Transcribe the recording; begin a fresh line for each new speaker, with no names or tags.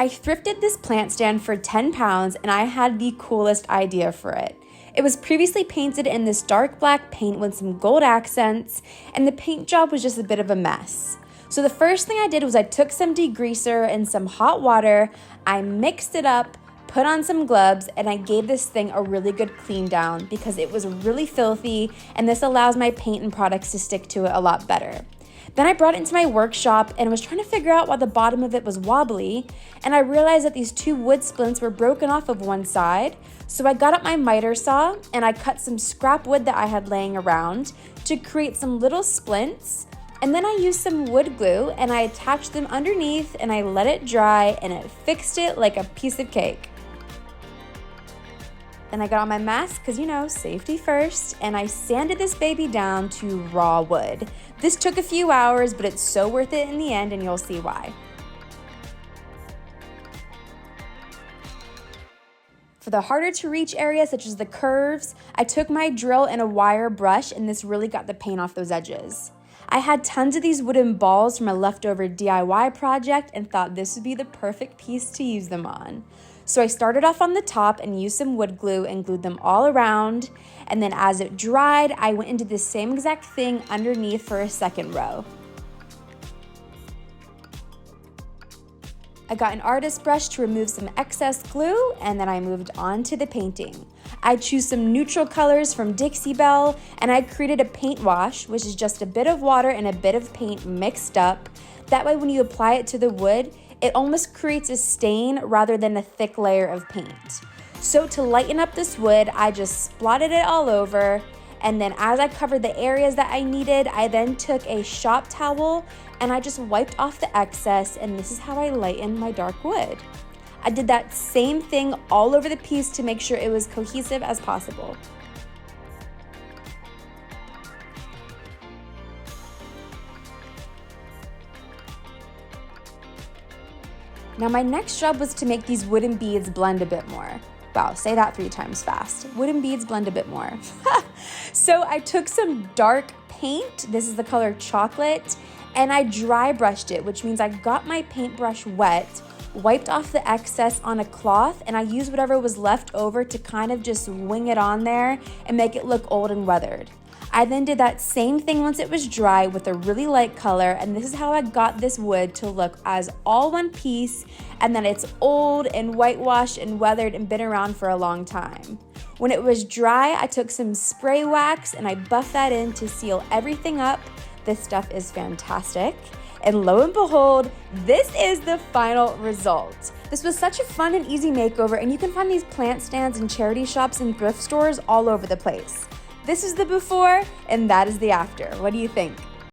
I thrifted this plant stand for 10 pounds and I had the coolest idea for it. It was previously painted in this dark black paint with some gold accents, and the paint job was just a bit of a mess. So the first thing I did was I took some degreaser and some hot water, I mixed it up, put on some gloves, and I gave this thing a really good clean down because it was really filthy, and this allows my paint and products to stick to it a lot better. Then I brought it into my workshop and was trying to figure out why the bottom of it was wobbly, and I realized that these two wood splints were broken off of one side. So I got up my miter saw and I cut some scrap wood that I had laying around to create some little splints, and then I used some wood glue and I attached them underneath and I let it dry, and it fixed it like a piece of cake. Then I got on my mask because, safety first, and I sanded this baby down to raw wood. This took a few hours, but it's so worth it in the end, and you'll see why. For the harder to reach areas such as the curves, I took my drill and a wire brush, and this really got the paint off those edges. I had tons of these wooden balls from a leftover DIY project and thought this would be the perfect piece to use them on. So I started off on the top and used some wood glue and glued them all around, and then as it dried, I went into the same exact thing underneath for a second row. I got an artist brush to remove some excess glue, and then I moved on to the painting. I chose some neutral colors from Dixiebelle, and I created a paint wash, which is just a bit of water and a bit of paint mixed up. That way when you apply it to the wood, it almost creates a stain rather than a thick layer of paint. So to lighten up this wood, I just splotted it all over, and then as I covered the areas that I needed, I then took a shop towel and I just wiped off the excess, and this is how I lightened my dark wood. I did that same thing all over the piece to make sure it was cohesive as possible. Now my next job was to make these wooden beads blend a bit more. Wow, say that 3 times fast. Wooden beads blend a bit more. So I took some dark paint, this is the color chocolate, and I dry brushed it, which means I got my paintbrush wet, wiped off the excess on a cloth, and I used whatever was left over to kind of just wing it on there and make it look old and weathered. I then did that same thing once it was dry with a really light color, and this is how I got this wood to look as all one piece, and then it's old and whitewashed and weathered and been around for a long time. When it was dry, I took some spray wax and I buffed that in to seal everything up. This stuff is fantastic. And lo and behold, this is the final result. This was such a fun and easy makeover, and you can find these plant stands in charity shops and thrift stores all over the place. This is the before, and that is the after. What do you think?